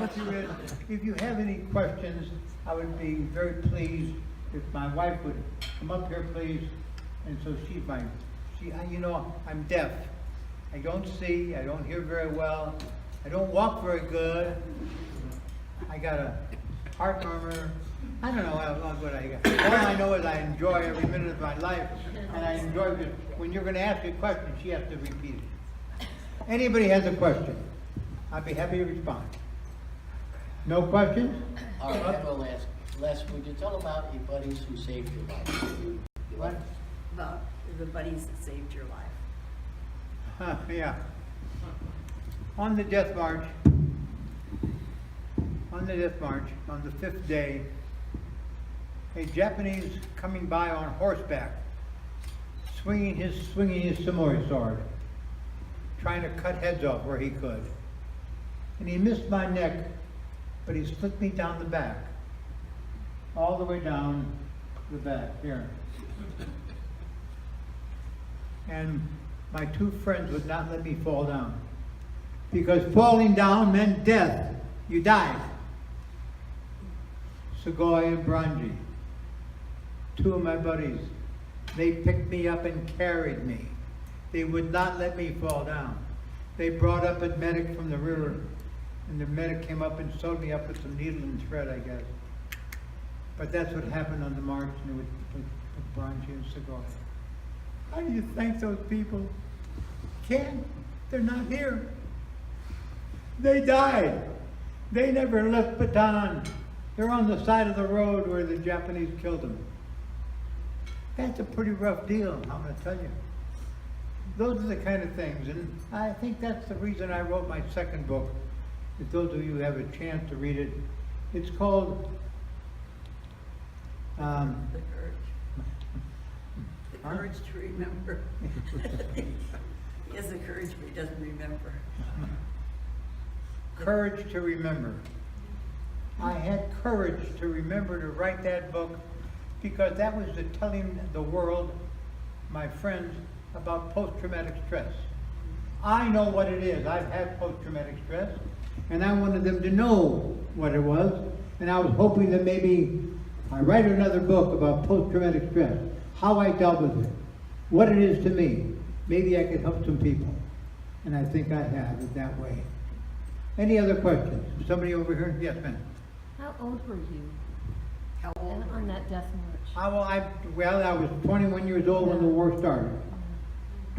with you is, if you have any questions, I would be very pleased if my wife would come up here, please. And so you know, I'm deaf. I don't see, I don't hear very well, I don't walk very good. I got a heart murmur. I don't know how good I got. All I know is I enjoy every minute of my life, and I enjoy it. When you're going to ask a question, she has to repeat it. Anybody has a question, I'd be happy to respond. No questions? All right, I will ask. Les, would you tell about your buddies who saved your life? What? About the buddies that saved your life. Yeah. On the death march, on the fifth day, a Japanese coming by on horseback, swinging his samurai sword, trying to cut heads off where he could. And he missed my neck, but he slit me down the back, all the way down the back, here. And my two friends would not let me fall down, because falling down meant death. You died. Sugoi and Branji, two of my buddies, they picked me up and carried me. They would not let me fall down. They brought up a medic from the river, and the medic came up and sewed me up with some needle and thread, I guess. But that's what happened on the march with Branji and Sugoi. How do you thank those people? Can't. They're not here. They died. They never left Bataan. They're on the side of the road where the Japanese killed them. That's a pretty rough deal, I'm going to tell you. Those are the kind of things, and I think that's the reason I wrote my second book. If those of you who have a chance to read it, it's called The courage to remember. He has the courage, but he doesn't remember. Courage to Remember. I had courage to remember to write that book because that was telling the world, my friends, about post-traumatic stress. I know what it is. I've had post-traumatic stress, and I wanted them to know what it was, and I was hoping that maybe I write another book about post-traumatic stress, how I dealt with it, what it is to me. Maybe I could help some people, and I think I have it that way. Any other questions? Somebody over here? Yes, ma'am. How old were you How old were on you? that death march? I was 21 years old when the war started.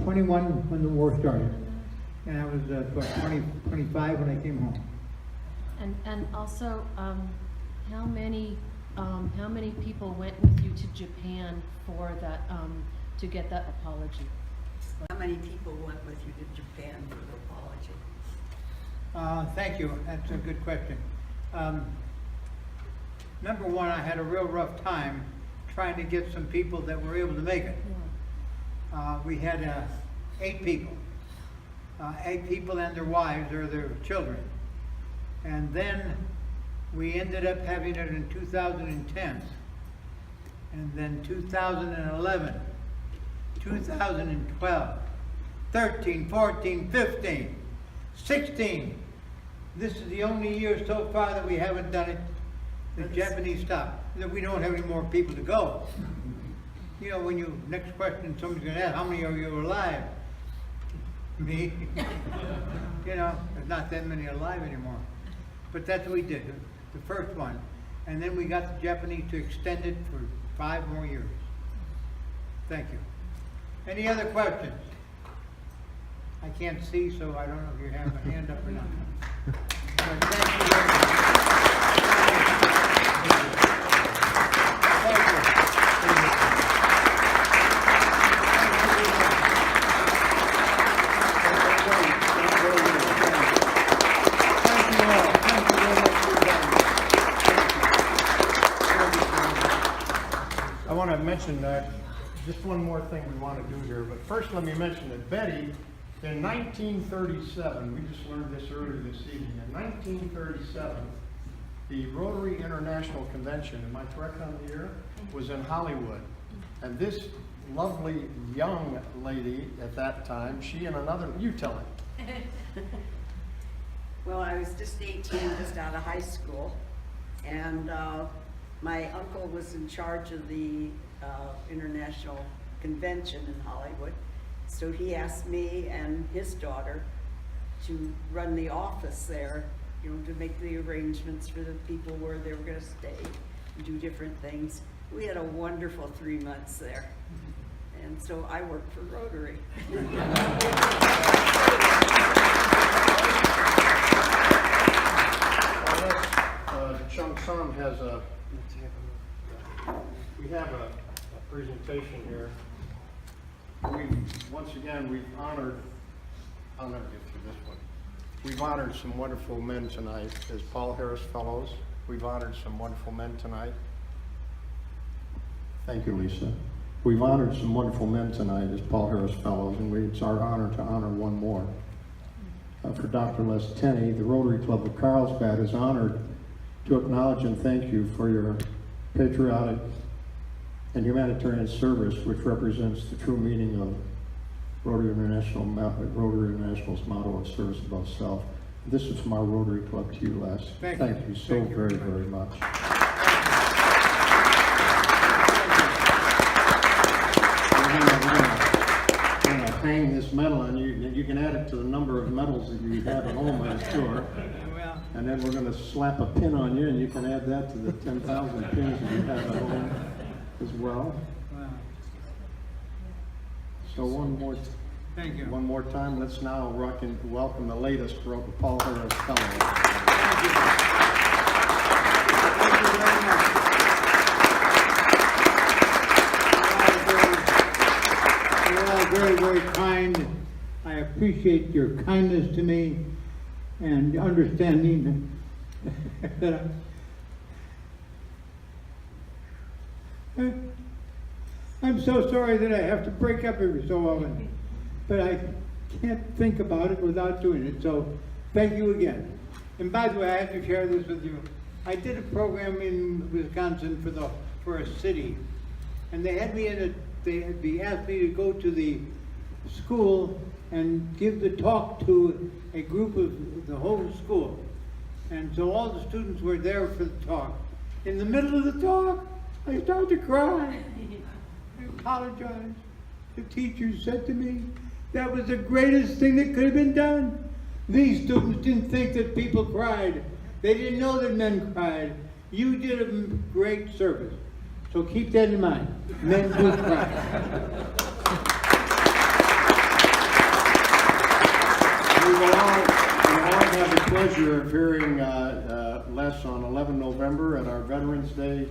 21 when the war started. And I was 25 when I came home. And also, how many people went with you to Japan for that to get that apology? How many people went with you to Japan for the apology? Thank you. That's a good question. Number one, I had a real rough time trying to get some people that were able to make it. Yeah. We had 8 people. 8 people and their wives or their children. And then we ended up having it in 2010. And then 2011, 2012, 13, 14, 15, 16. This is the only year so far that we haven't done it. The Japanese stopped. That we don't have any more people to go. You know, when you, next question, somebody's going to ask, how many are you alive? Me. You know, there's not that many alive anymore. But that's what we did, the first one. And then we got the Japanese to extend it for 5 more years. Thank you. Any other questions? I can't see, so I don't know if you have a hand up or not. But thank you very much. Thank you. I want to mention that just one more thing we want to do here, but first let me mention that Betty, in 1937, we just learned this earlier this evening, in 1937, the Rotary International Convention, am I correct on the year, was in Hollywood. And this lovely young lady at that time, she and another, you tell it. Well, I was just 18, just out of high school, and my uncle was in charge of the international convention in Hollywood. So he asked me and his daughter to run the office there, you know, to make the arrangements for the people where they were going to stay and do different things. We had a wonderful 3 months there. And so I worked for Rotary. Chung Sam has we have a presentation here. Once again, we've honored, I'll never get through this one. We've honored some wonderful men tonight as Paul Harris Fellows. We've honored some wonderful men tonight. Thank you, Lisa. We've honored some wonderful men tonight as Paul Harris Fellows, and it's our honor to honor one more. For Dr. LesTenney, the Rotary Club of Carlsbad is honored to acknowledge and thank you for your patriotic and humanitarian service, which represents the true meaning of Rotary International's motto of service above self. This is from our Rotary Club to you, Les. Thank you so very, very much. We're going to hang this medal, and you can add it to the number of medals that you have at home, I'm sure. And then we're going to slap a pin on you, and you can add that to the 10,000 pins that you have at home as well. Wow. So Thank you. one more time, let's now welcome the latest Paul Harris Fellow. Thank you very much. You're all very, very kind. I appreciate your kindness to me and understanding that I'm so sorry that I have to break up every so often, but I can't think about it without doing it, so thank you again. And by the way, I have to share this with you. I did a program in Wisconsin for a city, and they asked me to go to the school and give the talk to a group of the whole school. And so all the students were there for the talk. In the middle of the talk, I started to cry. I apologized. The teacher said to me, that was the greatest thing that could have been done. These students didn't think that people cried. They didn't know that men cried. You did a great service. So keep that in mind. Men do cry. We will all have the pleasure of hearing Les on 11 November at our Veterans Day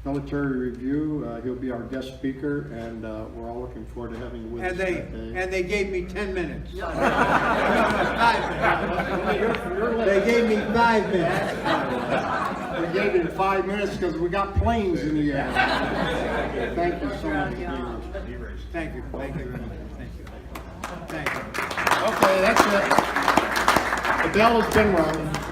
Military Review. He'll be our guest speaker, and we're all looking forward to having him with us that day. And they gave me 10 minutes. No. 5 minutes. They gave me 5 minutes. We gave you 5 minutes because we got planes in the air. Thank you so much. Thank you. Thank you very much. Thank you. Thank you. Okay, that's it. The bell has been rung.